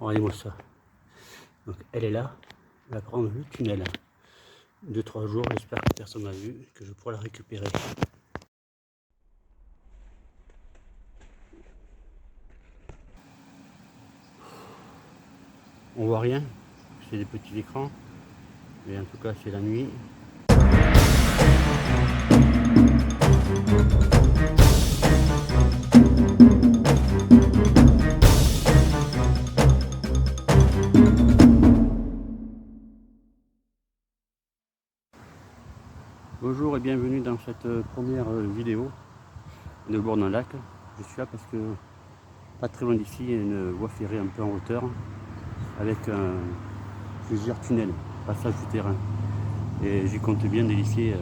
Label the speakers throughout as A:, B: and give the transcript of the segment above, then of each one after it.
A: Regardez-moi ça. Donc elle est là, elle va prendre le tunnel. 2-3 jours, j'espère que personne m'a vu, que je pourrai la récupérer. On voit rien, c'est des petits écrans, mais en tout cas c'est la nuit. Bonjour et bienvenue dans cette première vidéo de bord d'un lac. Je suis là parce que pas très loin d'ici, il y a une voie ferrée un peu en hauteur avec plusieurs tunnels, passage du terrain. Et j'y compte bien délaisser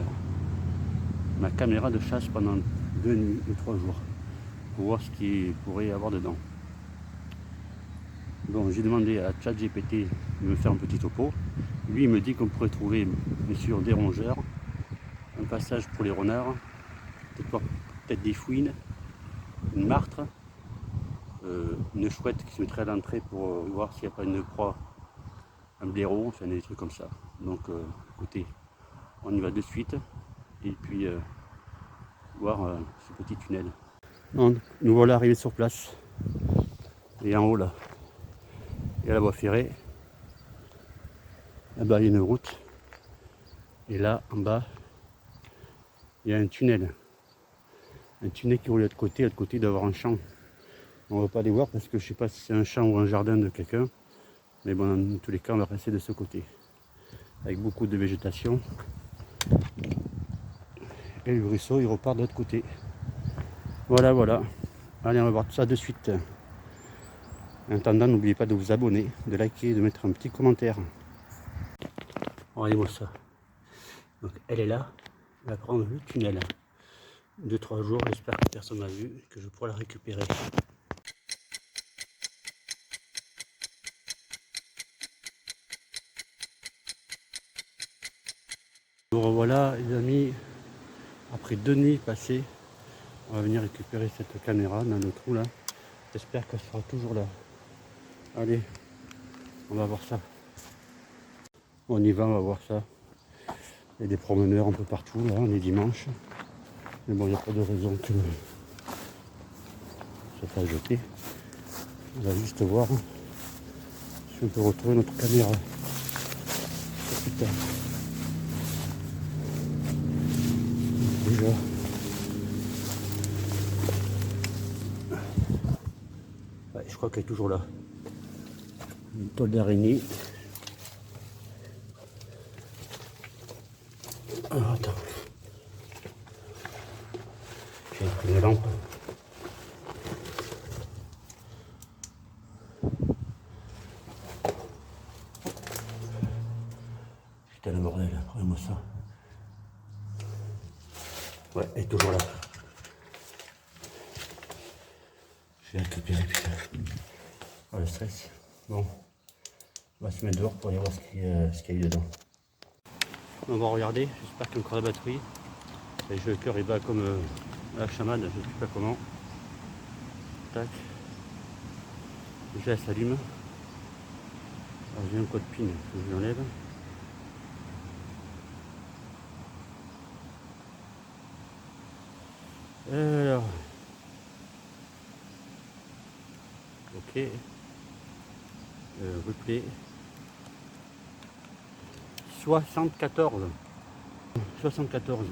A: ma caméra de chasse pendant 2 nuits et 3 jours pour voir ce qu'il pourrait y avoir dedans. Bon, j'ai demandé à ChatGPT de me faire un petit topo. Lui, il me dit qu'on pourrait trouver bien sûr des rongeurs, un passage pour les renards, peut-être des fouines, une martre, une chouette qui se mettrait à l'entrée pour voir s'il n'y a pas une proie, un blaireau, enfin des trucs comme ça. Donc écoutez, on y va de suite et puis voir ce petit tunnel. Donc, nous voilà arrivés sur place. Et en haut là, il y a la voie ferrée. Là-bas il y a une route. Et là en bas, il y a un tunnel. Un tunnel qui roule de l'autre côté. De l'autre côté, il doit y avoir un champ. On ne va pas aller voir parce que je ne sais pas si c'est un champ ou un jardin de quelqu'un. Mais bon, dans tous les cas, on va passer de ce côté. Avec beaucoup de végétation. Et le ruisseau, il repart de l'autre côté. Voilà, voilà. Allez, on va voir tout ça de suite. En attendant, n'oubliez pas de vous abonner, de liker, de mettre un petit commentaire. Regardez-moi ça. Donc elle est là, elle va prendre le tunnel. 2-3 jours, j'espère que personne m'a vu, que je pourrai la récupérer. Nous revoilà les amis, après 2 nuits passées, on va venir récupérer cette caméra dans le trou là. J'espère qu'elle sera toujours là. Allez, on va voir ça. On y va, on va voir ça. Il y a des promeneurs un peu partout là, on est dimanche. Mais bon, il n'y a pas de raison que ça fasse jeter. On va juste voir si on peut retrouver notre caméra. Oh, putain. Déjà. Ouais, je crois qu'elle est toujours là. Une toile d'araignée. Alors, attends. J'ai pris une lampe. Putain, le bordel, regardez-moi ça. Ouais, elle est toujours là. Je vais récupérer, putain. Oh, le stress. Bon, on va se mettre dehors pour aller voir ce qu'il y a eu dedans. On va regarder, j'espère qu'il y a encore la batterie. Et le cœur il bat comme la chamade, je ne sais pas comment. Tac. Déjà elle s'allume. Alors j'ai un code PIN que je l'enlève. Alors. Ok. Replay. 74. 74.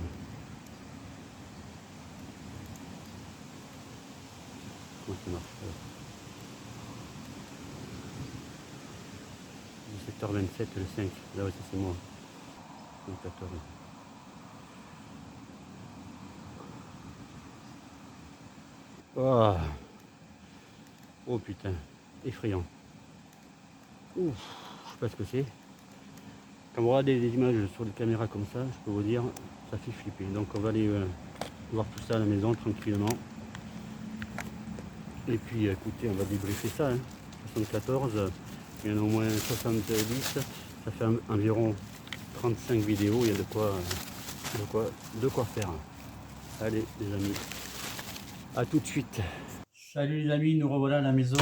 A: Comment ça marche? 17h27, le 5. Là, ouais, ça c'est moi. 74. Oh. Oh putain, effrayant. Ouf, je sais pas ce que c'est. Quand vous regardez des images sur les caméras comme ça, je peux vous dire, ça fait flipper. Donc on va aller voir tout ça à la maison tranquillement. Et puis écoutez, on va débriefer ça. Hein. 74, il y en a au moins 70, ça fait environ 35 vidéos, il y a de quoi faire. Allez les amis, à tout de suite. Salut les amis, nous revoilà à la maison.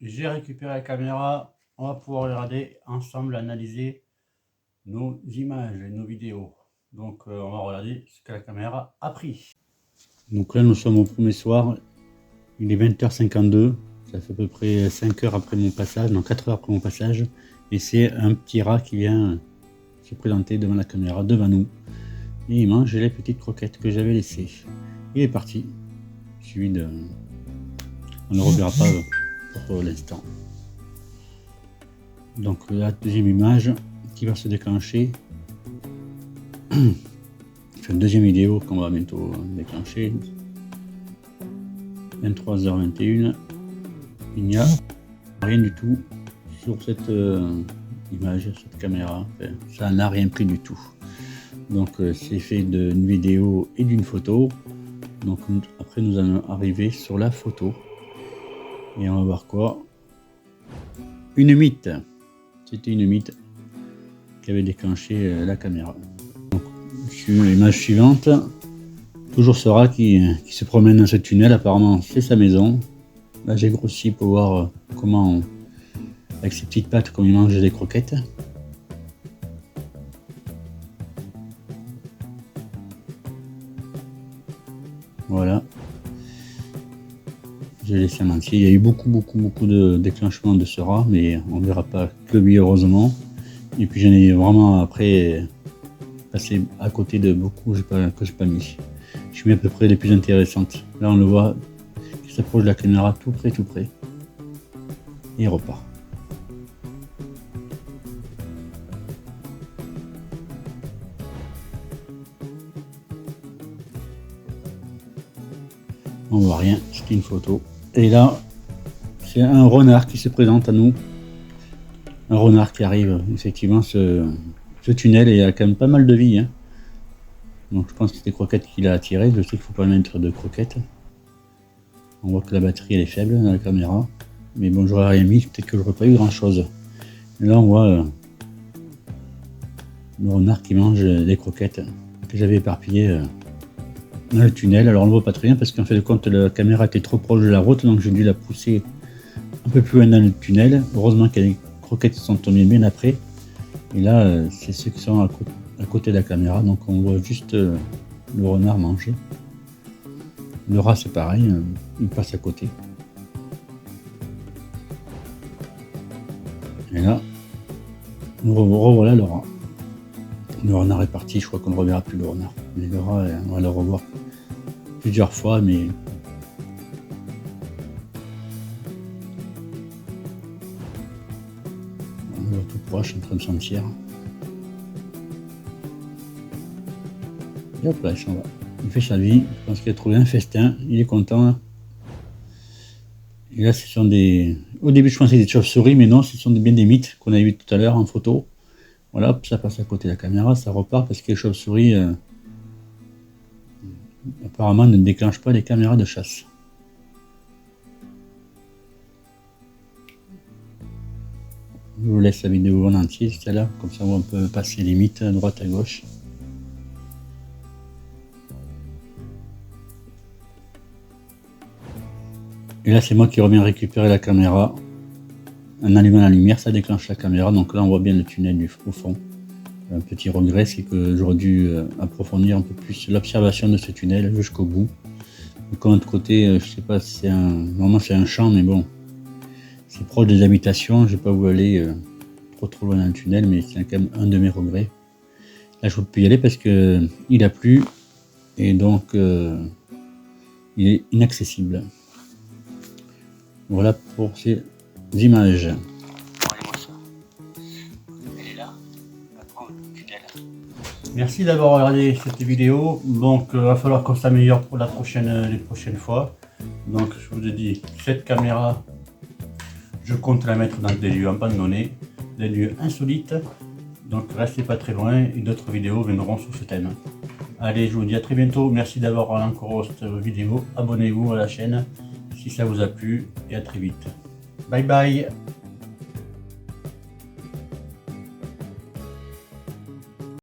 A: j'ai récupéré la caméra. On va pouvoir regarder ensemble, analyser nos images et nos vidéos. Donc on va regarder ce que la caméra a pris. Donc là nous sommes au premier soir, il est 20h52, ça fait à peu près 5 heures après mon passage, non 4 heures après mon passage, et c'est un petit rat qui vient se présenter devant la caméra, devant nous, et il mange les petites croquettes que j'avais laissées. Il est parti, suivi de... On ne reverra pas pour l'instant. Donc la deuxième image qui va se déclencher. Une deuxième vidéo qu'on va bientôt déclencher. 23h21. Il n'y a rien du tout sur cette image, cette caméra. Enfin, ça n'a rien pris du tout. Donc c'est fait d'une vidéo et d'une photo. Donc après nous allons arriver sur la photo. Et on va voir quoi? Une mythe. C'était une mythe qui avait déclenché la caméra. Sur l'image suivante, toujours ce rat qui se promène dans ce tunnel, apparemment c'est sa maison. Là j'ai grossi pour voir comment, avec ses petites pattes, comme il mange des croquettes. Voilà. J'ai laissé un entier. Il y a eu beaucoup de déclenchements de ce rat, mais on ne verra pas que lui heureusement. Et puis j'en ai vraiment après passer à côté de beaucoup que j'ai pas mis. Je mets à peu près les plus intéressantes. Là on le voit qui s'approche de la caméra tout près. Et il repart. On voit rien, c'était une photo. Et là, c'est un renard qui se présente à nous. Un renard qui arrive, effectivement, ce tunnel, et il y a quand même pas mal de vie. Hein. Donc je pense que c'est des croquettes qu'il a attirées. Je sais qu'il ne faut pas mettre de croquettes. On voit que la batterie elle est faible dans la caméra. Mais bon, j'aurais rien mis, peut-être que j'aurais pas eu grand chose. Et là on voit le renard qui mange des croquettes que j'avais éparpillées dans le tunnel. Alors on ne voit pas très bien parce qu'en fait de compte la caméra était trop proche de la route, donc j'ai dû la pousser un peu plus loin dans le tunnel. Heureusement qu'il y a des croquettes qui sont tombées bien après. Et là c'est ceux qui sont à côté de la caméra, donc on voit juste le renard manger. Le rat c'est pareil, il passe à côté. Et là, nous revoilà le rat. Le renard est parti, je crois qu'on ne reverra plus le renard. Mais le rat, on va le revoir plusieurs fois, mais... On le voit tout proche, en train de sentir. Et hop là, il s'en va. Il fait sa vie, je pense qu'il a trouvé un festin, il est content. Et là, ce sont des... Au début, je pensais des chauves-souris, mais non, ce sont bien des mythes qu'on a vu tout à l'heure en photo. Voilà, ça passe à côté de la caméra, ça repart parce que les chauves-souris apparemment ne déclenchent pas les caméras de chasse. Je vous laisse la vidéo en entier, celle-là, comme ça on peut passer les mythes à droite à gauche. Et là, c'est moi qui reviens récupérer la caméra. En allumant la lumière, ça déclenche la caméra. Donc là, on voit bien le tunnel au fond. Un petit regret, c'est que j'aurais dû approfondir un peu plus l'observation de ce tunnel jusqu'au bout. Donc, de l'autre côté, je sais pas si c'est un... Normalement, c'est un champ, mais bon, c'est proche des habitations. Je n'ai pas voulu aller trop loin dans le tunnel, mais c'est quand même un de mes regrets. Là, je ne peux plus y aller parce que il a plu et donc il est inaccessible. Voilà pour ces images. Merci d'avoir regardé cette vidéo. Donc il va falloir qu'on s'améliore pour les prochaines fois. Donc je vous ai dit, cette caméra, je compte la mettre dans des lieux abandonnés, des lieux insolites. Donc restez pas très loin et d'autres vidéos viendront sur ce thème. Allez, je vous dis à très bientôt. Merci d'avoir regardé encore cette vidéo. Abonnez-vous à la chaîne si ça vous a plu et à très vite. Bye bye.